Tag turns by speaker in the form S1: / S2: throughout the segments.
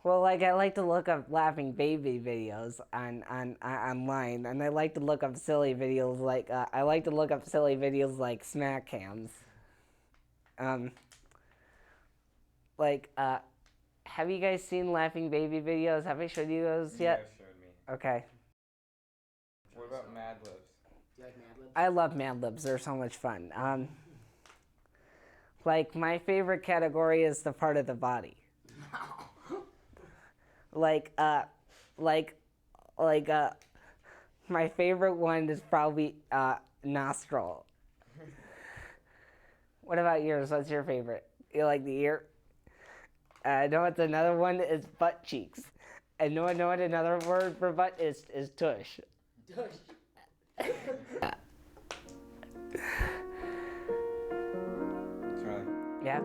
S1: Well, like I like to look up laughing baby videos online, and I like to look up silly videos like I like to look up silly videos like smack cams. Um, like, have you guys seen laughing baby videos? Have I showed you those
S2: You
S1: yet?
S2: have showed me.
S1: Okay.
S2: What about Mad Libs?
S3: Do you like Mad Libs?
S1: I love Mad Libs. They're so much fun. Like my favorite category is the part of the body. Like, like, like, my favorite one is probably nostril. What about yours? What's your favorite? You like the ear? Know what another one is? Butt cheeks. And know what another word for butt is tush.
S2: Charlie.
S1: Yeah.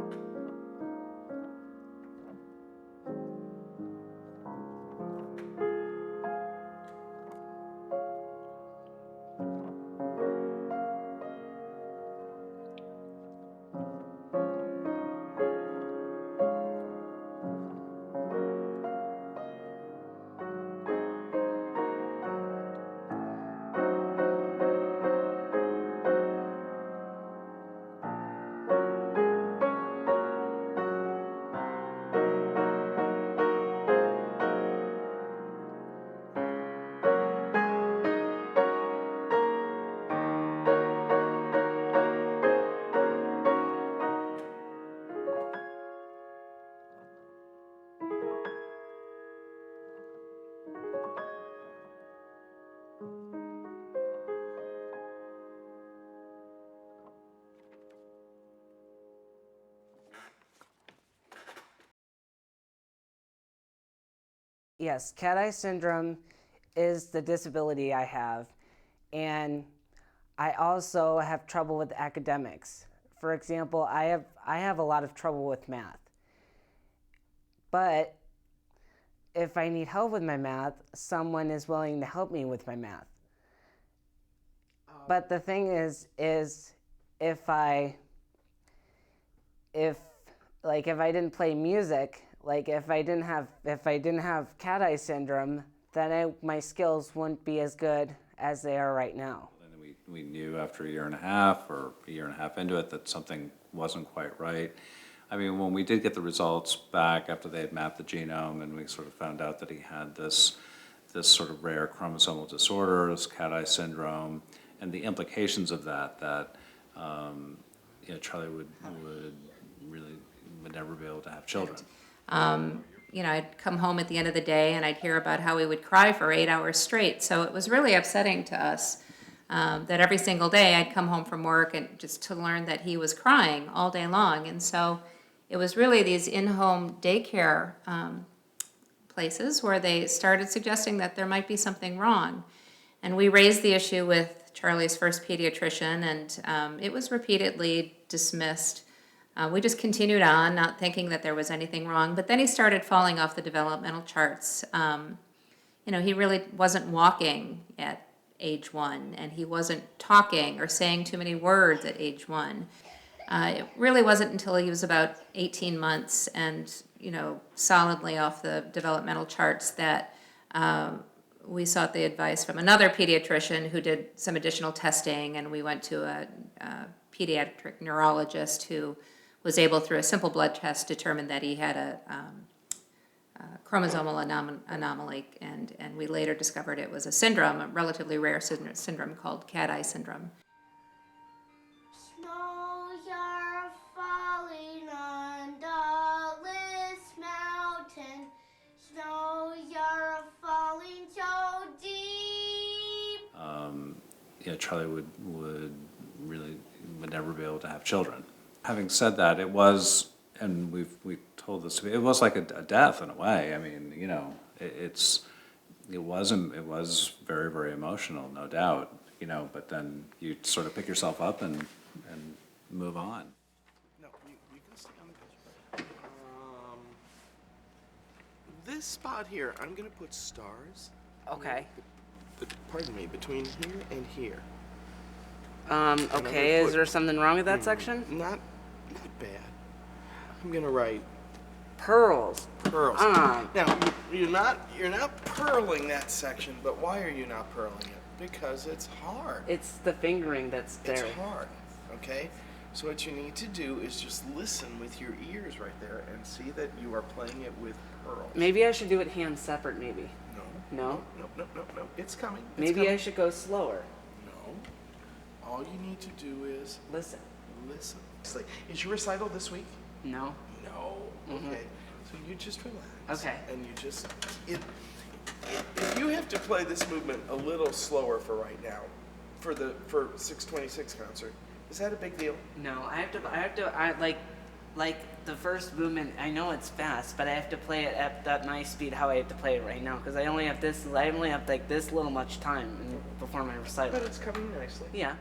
S1: Yes, cat eye syndrome is the disability I have, and I also have trouble with academics. For example, I have a lot of trouble with math. But if I need help with my math, someone is willing to help me with my math. But the thing is if I if if I didn't play music, like if I didn't have cat eye syndrome, then my skills wouldn't be as good as they are right now.
S4: And we knew after a year and a half or a year and a half into it that something wasn't quite right. I mean, when we did get the results back after they had mapped the genome and we sort of found out that he had this sort of rare chromosomal disorder, this cat eye syndrome, and the implications of that Charlie would really would never be able to have children.
S5: I'd come home at the end of the day and I'd hear about how he would cry for 8 hours straight. So it was really upsetting to us that every single day I'd come home from work and just to learn that he was crying all day long. And so it was really these in-home daycare places where they started suggesting that there might be something wrong. And we raised the issue with Charlie's first pediatrician, and it was repeatedly dismissed. We just continued on, not thinking that there was anything wrong. But then he started falling off the developmental charts. He really wasn't walking at age 1, and he wasn't talking or saying too many words at age 1. It really wasn't until he was about 18 months and, solidly off the developmental charts that we sought the advice from another pediatrician who did some additional testing, and we went to a pediatric neurologist who was able, through a simple blood test, determine that he had a chromosomal anomaly, and we later discovered it was a syndrome, a relatively rare syndrome called cat eye syndrome.
S6: Snows are falling on Dallas Mountain. Snows are falling so deep.
S4: Charlie would never be able to have children. Having said that, it was, and we told this, it was like a death in a way. I mean, it was very, very emotional, no doubt. But then you sort of pick yourself up and move on.
S3: No, you can stay on the couch. This spot here, I'm gonna put stars.
S1: Okay.
S3: Pardon me, between here and here.
S1: Okay, is there something wrong with that section?
S3: Not bad. I'm gonna write
S1: Pearls.
S3: pearls. Now, you're not purling that section, but why are you not purling it? Because it's hard.
S1: It's the fingering that's there.
S3: It's hard, okay? So what you need to do is just listen with your ears right there and see that you are playing it with pearls.
S1: Maybe I should do it hand separate, maybe.
S3: No.
S1: No?
S3: No. It's coming. It's
S1: Maybe
S3: coming.
S1: I should go slower.
S3: No. All you need to do is
S1: Listen.
S3: listen. It's like, is your recital this week?
S1: No?
S3: No. Okay. So you just relax.
S1: Okay.
S3: And you just, if you have to play this movement a little slower for right now, for 626 concert, is that a big deal?
S1: No, like the first movement, I know it's fast, but I have to play it at that nice speed how I have to play it right now, because I only have like this little much time before my recital.
S3: But it's coming nicely.
S1: Yeah.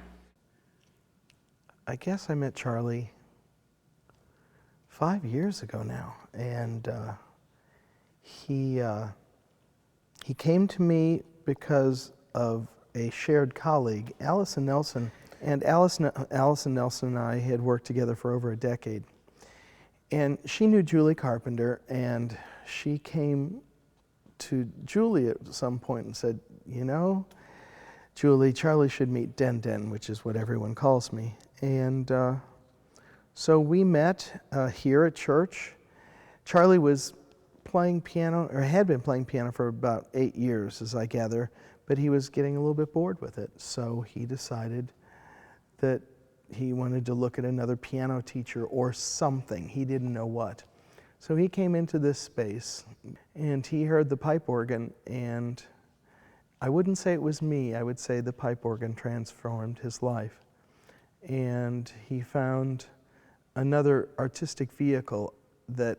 S7: I guess I met Charlie 5 years ago now, and he came to me because of a shared colleague, Allison Nelson. And Allison Nelson and I had worked together for over a decade. And she knew Julie Carpenter, and she came to Julie at some point and said, you know, Julie, Charlie should meet Den Den, which is what everyone calls me. And so we met here at church. Charlie was playing piano, or had been playing piano for about 8 years, as I gather, but he was getting a little bit bored with it. So he decided that he wanted to look at another piano teacher or something. He didn't know what. So he came into this space, and he heard the pipe organ, and I wouldn't say it was me, I would say the pipe organ transformed his life. And he found another artistic vehicle that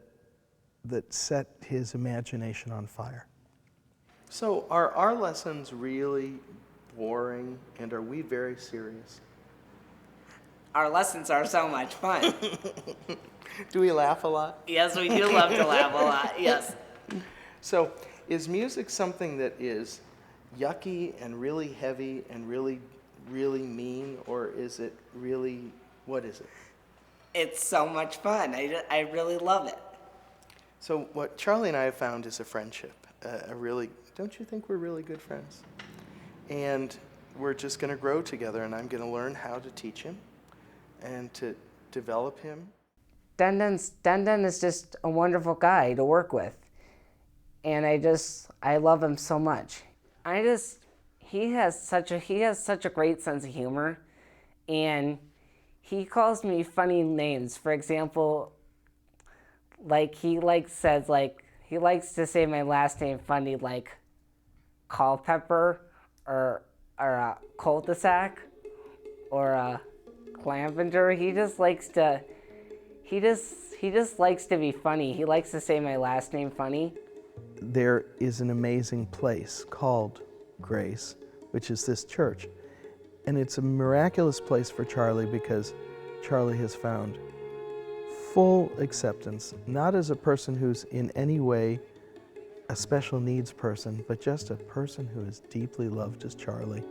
S7: set his imagination on fire. So are our lessons really boring, and are we very serious?
S1: Our lessons are so much fun.
S7: Do we laugh a lot?
S1: Yes, we do love to laugh a lot. Yes.
S7: So is music something that is yucky and really heavy and really, really mean, or is it really, what is it?
S1: It's so much fun. I really love it.
S7: So what Charlie and I have found is a friendship. Don't you think we're really good friends? And we're just going to grow together, and I'm going to learn how to teach him and to develop him.
S1: Den Den is just a wonderful guy to work with. And I love him so much. He has such a great sense of humor, and he calls me funny names. For example, like he likes to say my last name funny, like Culpepper or cul-de-sac or Clampinger. He just likes to be funny. He likes to say my last name funny.
S7: There is an amazing place called Grace, which is this church. And it's a miraculous place for Charlie because Charlie has found full acceptance, not as a person who's in any way a special needs person, but just a person who is deeply loved as Charlie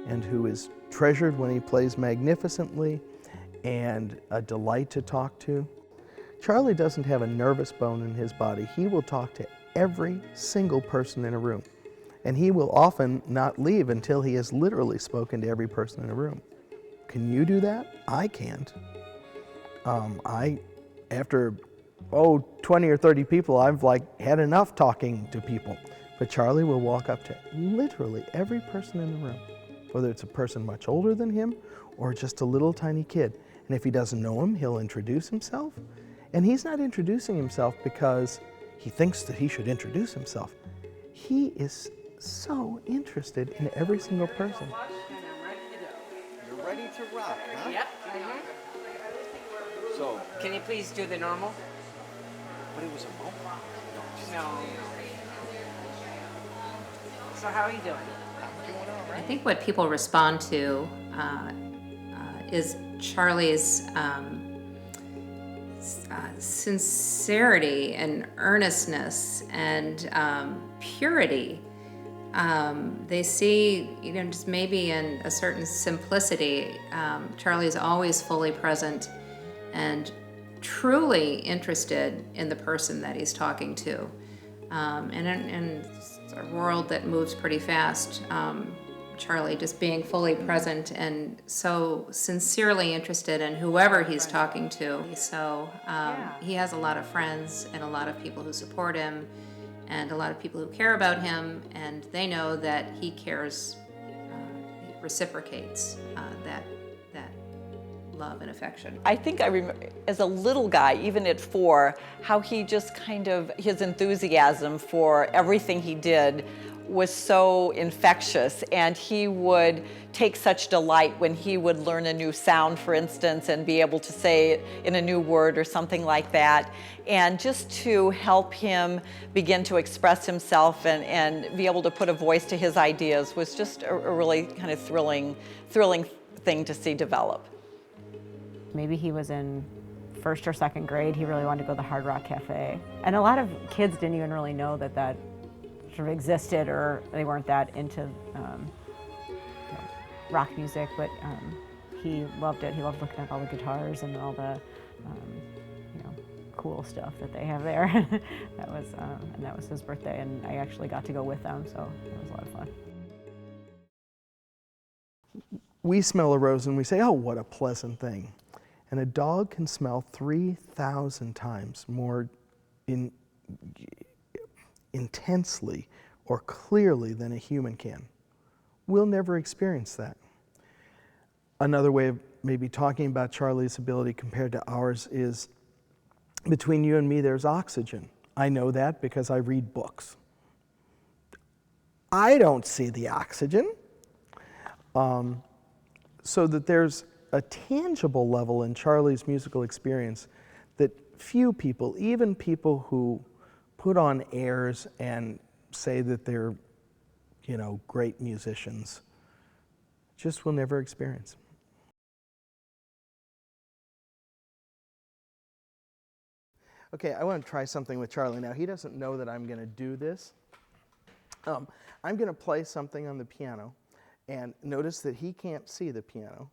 S7: and who is treasured when he plays magnificently and a delight to talk to. Charlie doesn't have a nervous bone in his body. He will talk to every single person in a room. And he will often not leave until he has literally spoken to every person in a room. Can you do that? I can't. After 20 or 30 people, I've had enough talking to people. But Charlie will walk up to literally every person in the room, whether it's a person much older than him or just a little tiny kid. And if he doesn't know him, he'll introduce himself. And he's not introducing himself because he thinks that he should introduce himself. He is so interested in every single person.
S3: You're ready to rock, huh?
S1: Yep.
S3: So,
S1: Can you please do the normal?
S3: but it was a moment.
S1: No. So how are you doing?
S5: I think what people respond to is Charlie's sincerity and earnestness and purity. They see, just maybe in a certain simplicity. Charlie is always fully present and truly interested in the person that he's talking to. And in a world that moves pretty fast, Charlie just being fully present and so sincerely interested in whoever he's talking to. So he has a lot of friends and a lot of people who support him and a lot of people who care about him, and they know that he cares, he reciprocates that love and affection.
S8: I think I remember as a little guy, even at 4, how he just kind of, his enthusiasm for everything he did was so infectious, and he would take such delight when he would learn a new sound, for instance, and be able to say it in a new word or something like that. And just to help him begin to express himself and be able to put a voice to his ideas was just a really kind of thrilling thing to see develop.
S9: Maybe he was in 1st or 2nd grade, he really wanted to go to the Hard Rock Cafe. And a lot of kids didn't even really know that sort of existed, or they weren't that into rock music, but he loved it. He loved looking at all the guitars and all the cool stuff that they have there. And that was his birthday, and I actually got to go with them, so it was a lot of fun.
S7: We smell a rose and we say, oh, what a pleasant thing. And a dog can smell 3,000 times more intensely or clearly than a human can. We'll never experience that. Another way of maybe talking about Charlie's ability compared to ours is, between you and me, there's oxygen. I know that because I read books. I don't see the oxygen. So that there's a tangible level in Charlie's musical experience that few people, even people who put on airs and say that they're, great musicians, just will never experience. Okay, I want to try something with Charlie. Now, he doesn't know that I'm going to do this. I'm going to play something on the piano, and notice that he can't see the piano.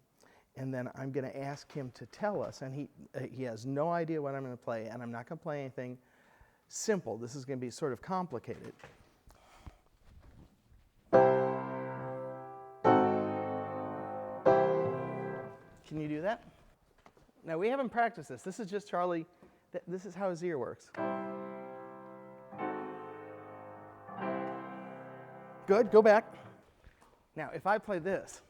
S7: And then I'm going to ask him to tell us, and he has no idea what I'm going to play, and I'm not going to play anything simple. This is going to be sort of complicated. Can you do that? Now, we haven't practiced this. This is just Charlie. This is how his ear works. Good, go back. Now, if I play this.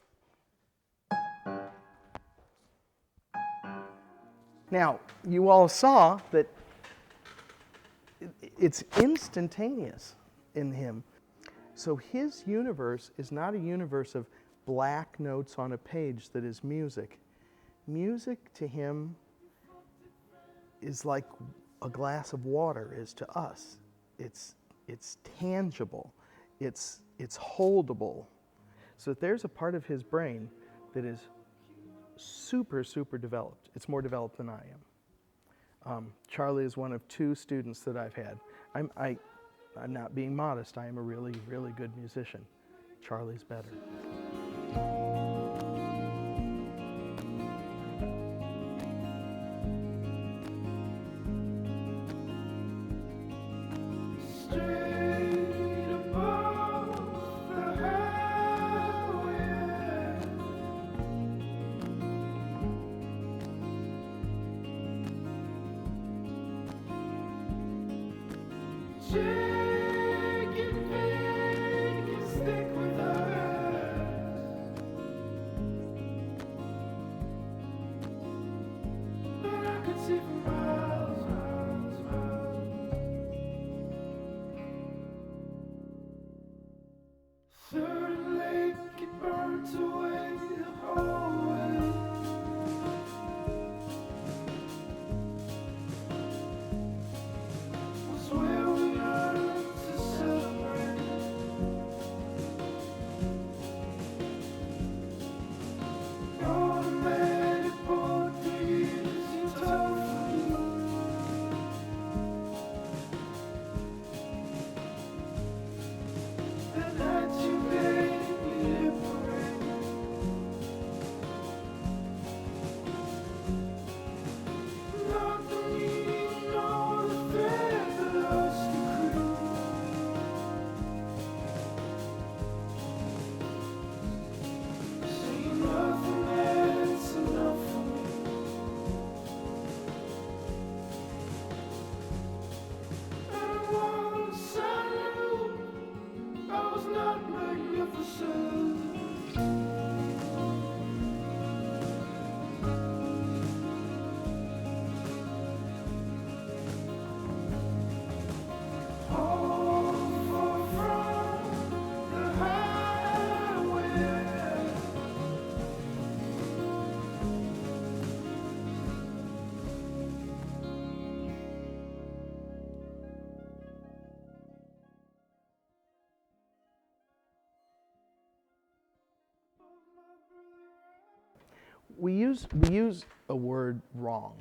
S7: Now, you all saw that it's instantaneous in him. So his universe is not a universe of black notes on a page that is music. Music to him is like a glass of water is to us. It's tangible. It's holdable. So there's a part of his brain that is super developed. It's more developed than I am. Charlie is one of 2 students that I've had. I'm not being modest. I am a really good musician. Charlie's better. we use a word wrong,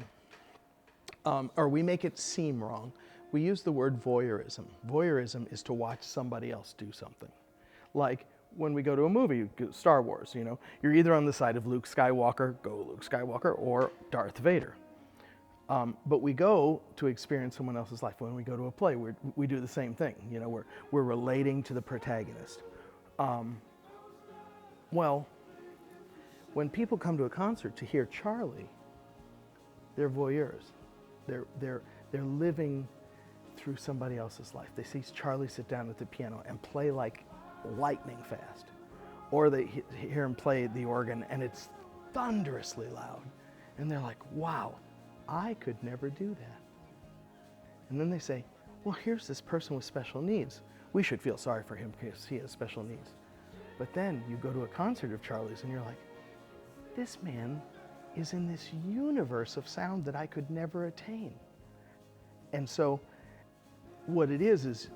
S7: or we make it seem wrong. We use the word voyeurism. Voyeurism is to watch somebody else do something. Like when we go to a movie, Star Wars, you know, you're either on the side of Luke Skywalker, go Luke Skywalker, or Darth Vader. But we go to experience someone else's life. When we go to a play, we do the same thing. You know, we're relating to the protagonist. Well, when people come to a concert to hear Charlie, they're voyeurs. They're living through somebody else's life. They see Charlie sit down at the piano and play like lightning fast, or they hear him play the organ and it's thunderously loud, and they're like, wow, I could never do that. And then they say, well, here's this person with special needs. We should feel sorry for him because he has special needs. But then you go to a concert of Charlie's and you're like, this man is in this universe of sound that I could never attain. And so what it is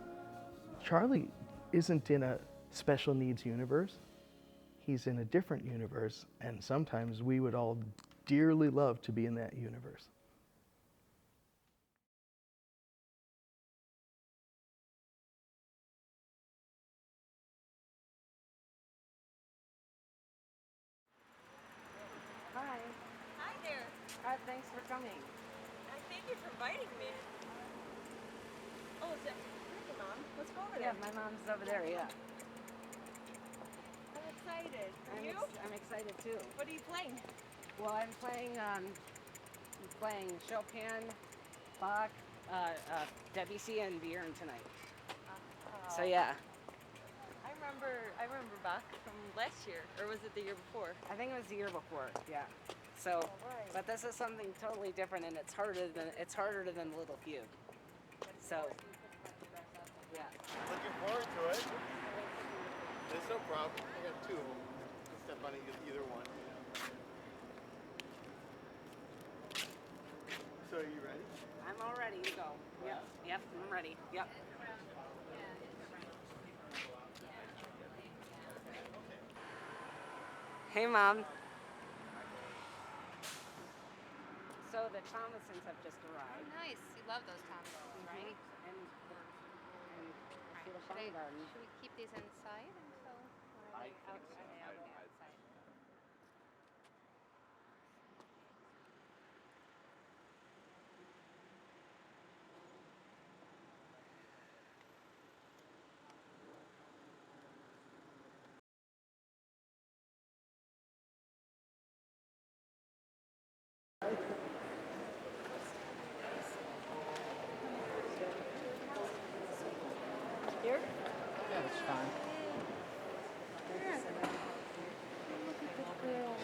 S7: Charlie isn't in a special needs universe. He's in a different universe, and sometimes we would all dearly love to be in that universe.
S1: Hi.
S10: Hi there.
S1: Thanks for coming.
S10: Thank you for inviting me. Oh, is that your mom? Let's go over
S1: Yeah,
S10: there.
S1: my mom's over there, yeah.
S10: I'm excited. Are you?
S1: I'm excited too.
S10: What are you playing?
S1: Well, I'm playing Chopin, Bach, Debussy, and Bjorn tonight. So yeah,
S10: I remember Bach from last year, or was it the year before?
S1: I think it was the year before. Yeah. So,
S10: right.
S1: but this is something totally different, and it's harder than Little Feud. So, yeah.
S11: Looking forward to it. There's no problem. I got two of them. I'll step on either one. So are you ready?
S1: I'm all ready to go. Yep. Yep. I'm ready. Yep. Hey, Mom. So the Thomasons have just arrived.
S5: Nice. You love those Thomasons, right?
S1: And
S5: Should we keep these inside until outside? Outside.
S10: Here?
S2: Yeah, that's fine.
S10: Look at the girls.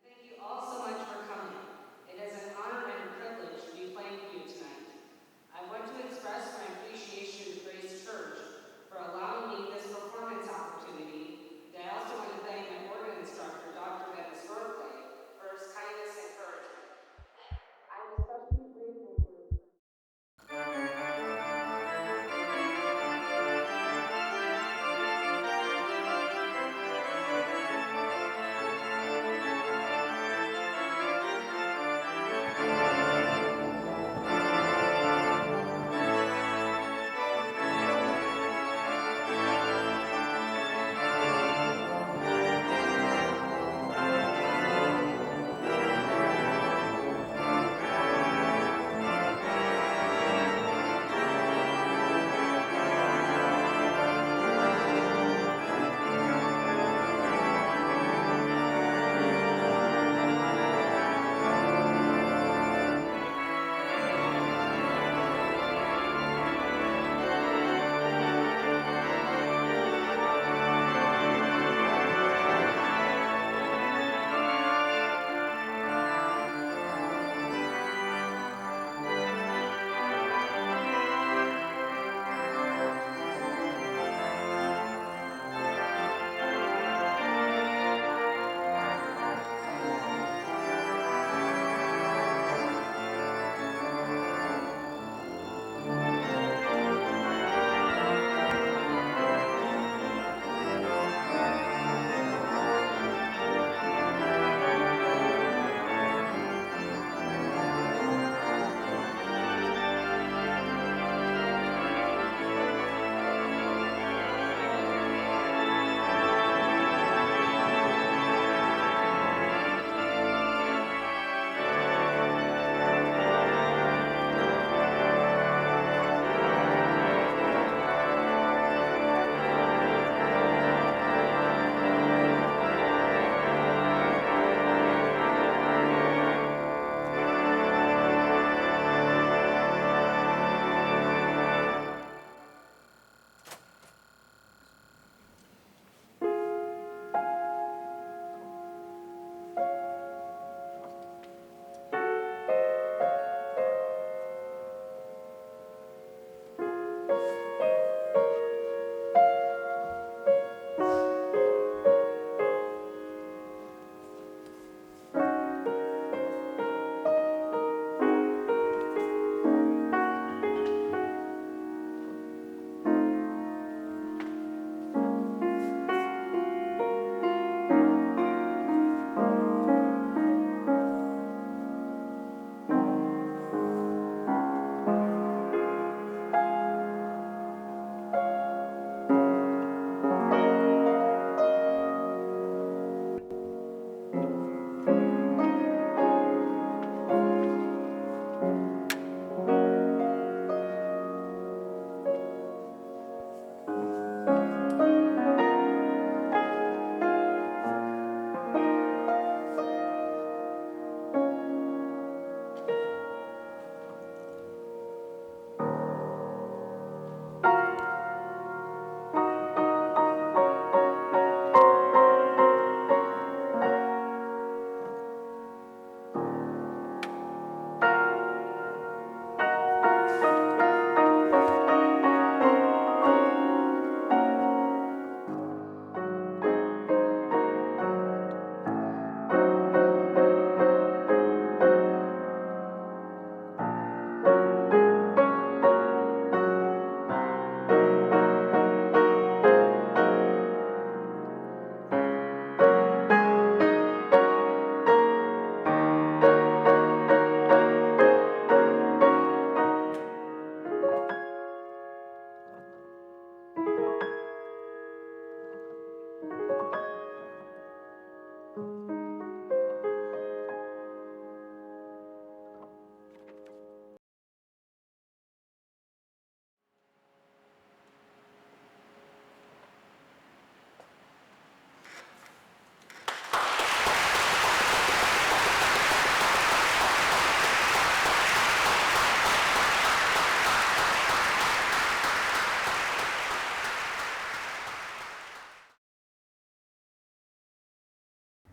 S1: thank you all so much for coming. It is an honor and a privilege to be playing for you tonight. I want to express my appreciation to Grace Church for allowing me this performance opportunity. And I also want to thank my organ instructor, Dr. Dennis Berkeley, for his kindness and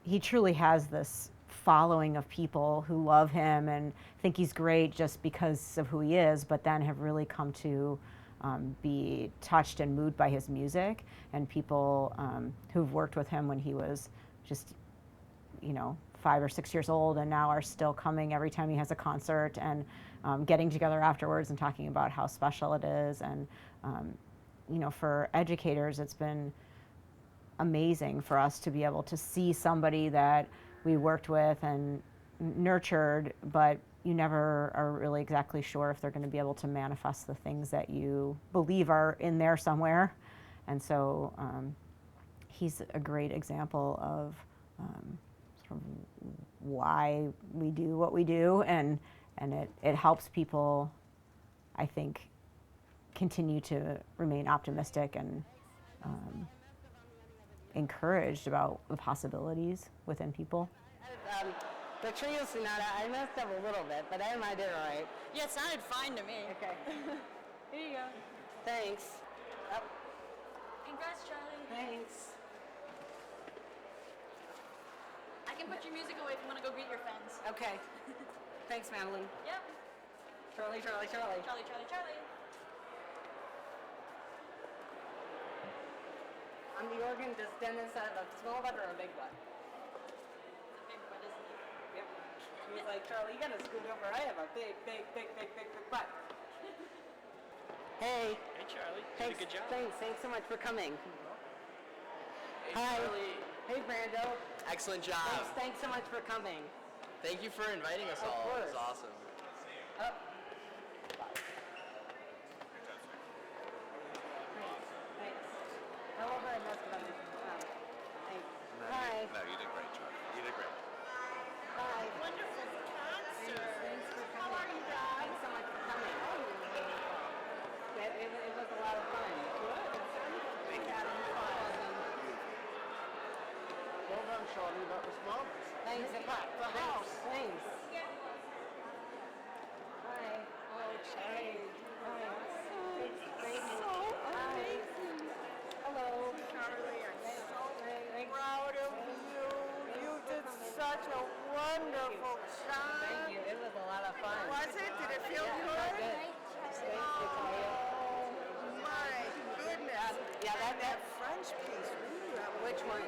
S9: he truly has this following of people who love him and think he's great just because of who he is, but then have really come to be touched and moved by his music. And people who've worked with him when he was just, 5 or 6 years old, and now are still coming every time he has a concert, and getting together afterwards and talking about how special it is. And for educators, it's been amazing for us to be able to see somebody that we worked with and nurtured, but you never are really exactly sure if they're going to be able to manifest the things that you believe are in there somewhere. And so he's a great example of sort of why we do what we do, and it helps people, I think, continue to remain optimistic and encouraged about the possibilities within people.
S12: The trio sonata, I messed up a little bit, but I did all right.
S10: Yeah, it sounded fine to me.
S12: Okay.
S10: Here you go.
S12: Thanks.
S10: Congrats, Charlie.
S12: Thanks.
S10: I can put your music away if you want to go greet your friends.
S12: Okay. Thanks, Madeline.
S10: Yep.
S12: Charlie, Charlie, Charlie.
S10: Charlie, Charlie, Charlie.
S12: On the organ, does Dennis have a small butt or a big butt?
S10: Big butt, isn't it?
S12: Yep. She was like, Charlie, you gotta scoot over. I have a big butt. Hey.
S13: Hey, Charlie. You
S12: Thanks,
S13: did a good job.
S12: Thanks so much for coming.
S13: Hey,
S12: Hi.
S13: Charlie.
S12: Hey, Brando.
S13: Excellent job.
S12: Thanks so much for coming.
S13: Thank you for inviting us
S12: Of
S13: all. It
S12: course.
S13: was awesome.
S12: Thanks. However, I messed it up. Thanks. Hi.
S13: No, you did great, Charlie. You did great.
S12: Hi. Wonderful concert. Thanks for coming. How are you guys? Thanks so much for coming. It was a lot of fun. Good. We had fun.
S11: Well done, Charlie. That was marvelous.
S12: Thanks. The house. Thanks. Hi. Oh, Charlie. Hi. Thanks. Hi. Hello. Charlie, I'm so proud of you. You did such a wonderful job. Thank you. It was a lot of fun. Was it? Did it feel good? Thanks, Natalia. Oh, my goodness. Yeah, that French piece. Which one?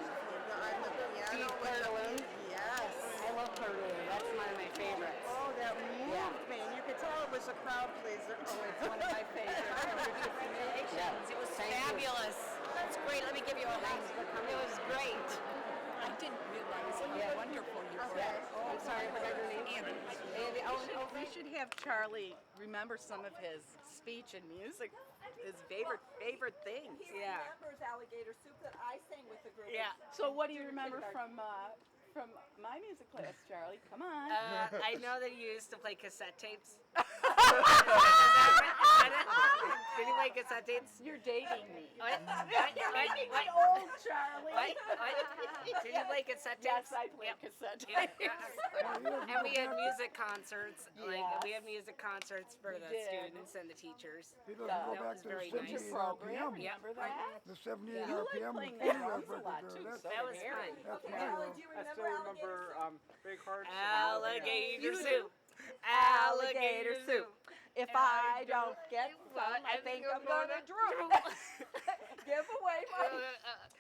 S12: On the piano. Perloon? Yes. I love Perloon. That's one of my favorites. Oh, that moved me. And you could tell it was a crowd pleaser. Oh, it's one of my favorites.
S10: Congratulations. It was fabulous. That's great. Let me give you a hug. It was great. I didn't realize how wonderful you were.
S12: Okay. Oh, I'm sorry. What was your name? Andy.
S14: We should have Charlie remember some of his speech and music, his favorite things.
S12: Yeah.
S14: remembers Alligator Soup that I sang with the group.
S12: Yeah.
S14: So what do you remember from my music class, Charlie? Come on.
S12: I know that you used to play cassette tapes. Did you play cassette tapes?
S14: You're dating me.
S12: What?
S14: You're making me old, Charlie.
S12: What? Did you play cassette tapes?
S14: Yes, I played cassette
S12: Yep.
S14: tapes.
S12: And we had music concerts. Like
S14: Yes.
S12: we had music concerts for
S14: We
S12: the
S14: did.
S12: students and the teachers.
S11: He doesn't
S12: That
S11: go back
S12: was
S11: to the
S12: very
S11: 78
S12: nice.
S14: program,
S11: RPM.
S14: remember that?
S11: The 78
S14: You like
S11: RPM
S14: playing
S11: was
S14: that
S11: pretty
S14: drums a lot,
S11: record
S14: too.
S11: there.
S14: So
S12: That was
S14: did Harry.
S12: fun.
S11: That's my
S14: Alan,
S11: hero.
S14: do you
S2: I
S14: remember
S2: still remember Big Hearts.
S12: Alligator
S14: You
S12: soup.
S14: do.
S12: Alligator soup.
S14: If I don't get some, I think I'm gonna drool. Give away my,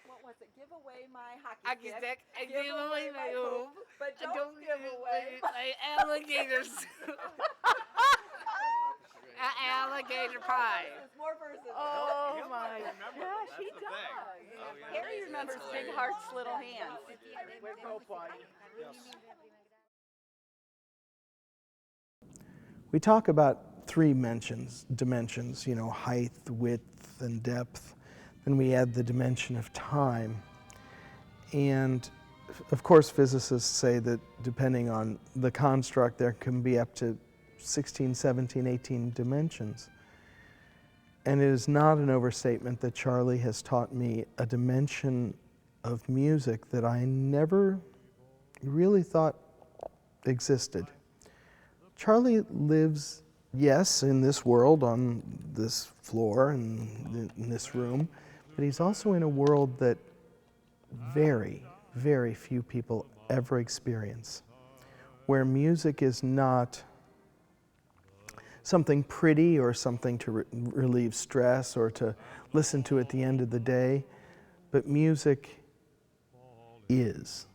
S14: what was it? Give away my hockey
S12: Hockey
S14: stick.
S12: stick. And give away my hoop.
S14: But don't give away
S12: my alligator soup. Alligator pie.
S14: more verses.
S8: Oh
S14: Oh my gosh, he does. Harry remembers Big Heart's Little Hands.
S11: Way to go, buddy.
S7: We talk about three dimensions, height, width, and depth. Then we add the dimension of time. And of course, physicists say that depending on the construct, there can be up to 16, 17, 18 dimensions. And it is not an overstatement that Charlie has taught me a dimension of music that I never really thought existed. Charlie lives, yes, in this world, on this floor and in this room, but he's also in a world that very, very few people ever experience, where music is not something pretty or something to relieve stress or to listen to at the end of the day, but music is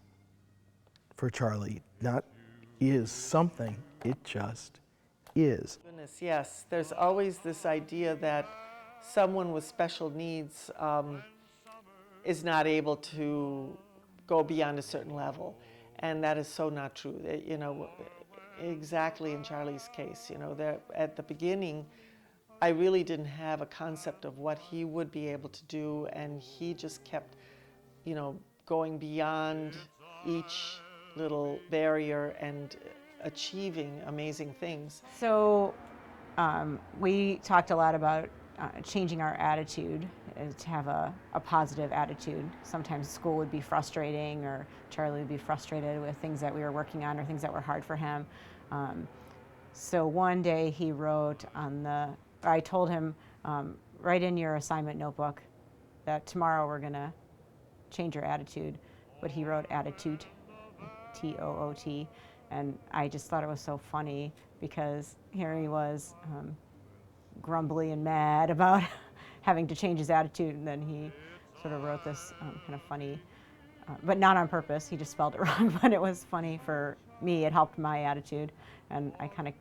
S7: for Charlie. Not is something, it just is.
S15: Goodness, yes. There's always this idea that someone with special needs is not able to go beyond a certain level, and that is so not true. You know, exactly in Charlie's case, you know, that at the beginning, I really didn't have a concept of what he would be able to do, and he just kept, you know, going beyond each little barrier and achieving amazing things.
S9: So we talked a lot about changing our attitude, to have a positive attitude. Sometimes school would be frustrating, or Charlie would be frustrated with things that we were working on or things that were hard for him. So one day he wrote I told him, write in your assignment notebook that tomorrow we're gonna change your attitude, but he wrote attitude, T-O-O-T, and I just thought it was so funny because here he was grumbly and mad about having to change his attitude, and then he sort of wrote this kind of funny, but not on purpose, he just spelled it wrong, but it was funny for me. It helped my attitude, and I kind of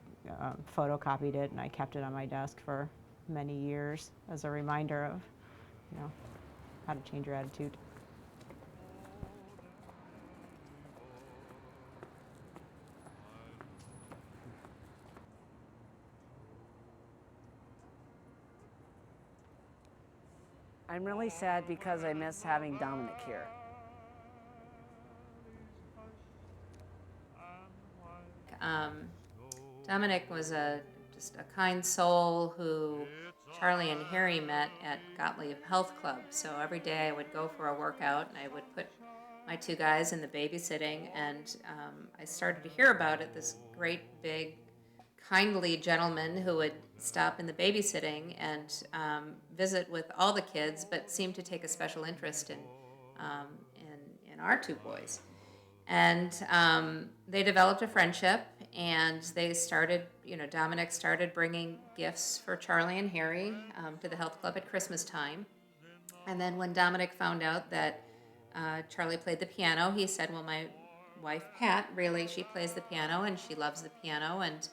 S9: photocopied it and I kept it on my desk for many years as a reminder of, you know, how to change your attitude.
S1: I'm really sad because I miss having Dominic here.
S5: Dominic was just a kind soul who Charlie and Harry met at Gottlieb Health Club. So every day I would go for a workout and I would put my two guys in the babysitting, and I started to hear about it, this great big kindly gentleman who would stop in the babysitting and visit with all the kids, but seemed to take a special interest in our two boys. And they developed a friendship, and they started, you know, Dominic started bringing gifts for Charlie and Harry to the health club at Christmas time. And then when Dominic found out that Charlie played the piano, he said, well, my wife Pat, really, she plays the piano and she loves the piano, and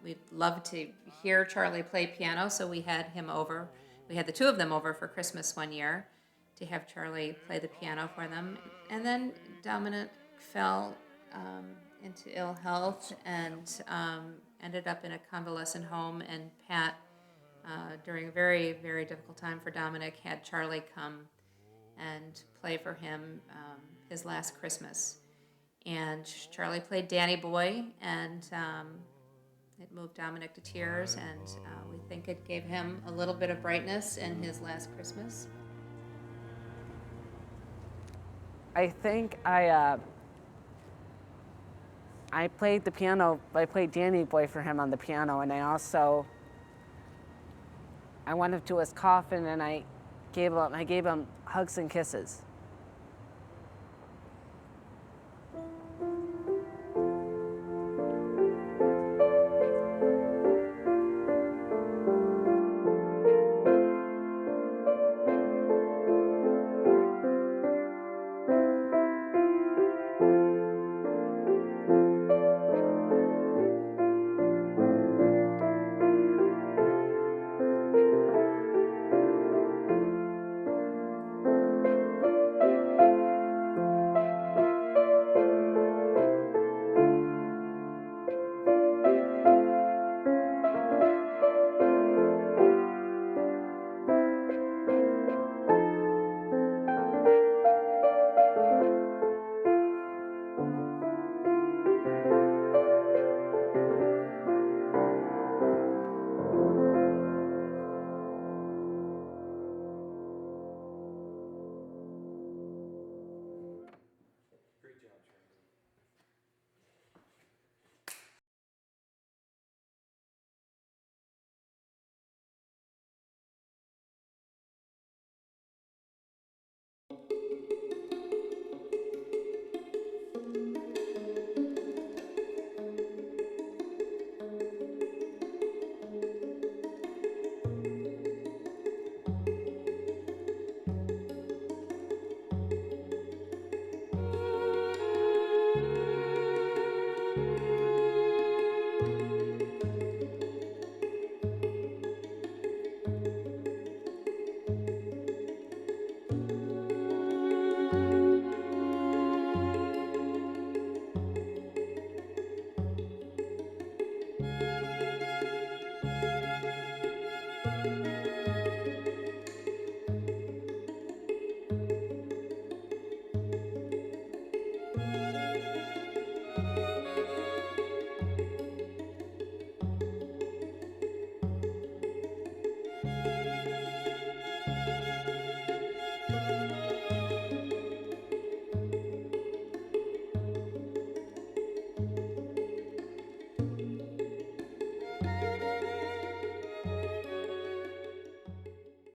S5: we'd love to hear Charlie play piano, so we had him over. We had the two of them over for Christmas one year to have Charlie play the piano for them. And then Dominic fell into ill health and ended up in a convalescent home, and Pat, during a very, very difficult time for Dominic, had Charlie come and play for him his last Christmas. And Charlie played Danny Boy, and it moved Dominic to tears, and we think it gave him a little bit of brightness in his last Christmas.
S1: I think I played the piano. I played Danny Boy for him on the piano, and I went up to his coffin and I gave him hugs and kisses.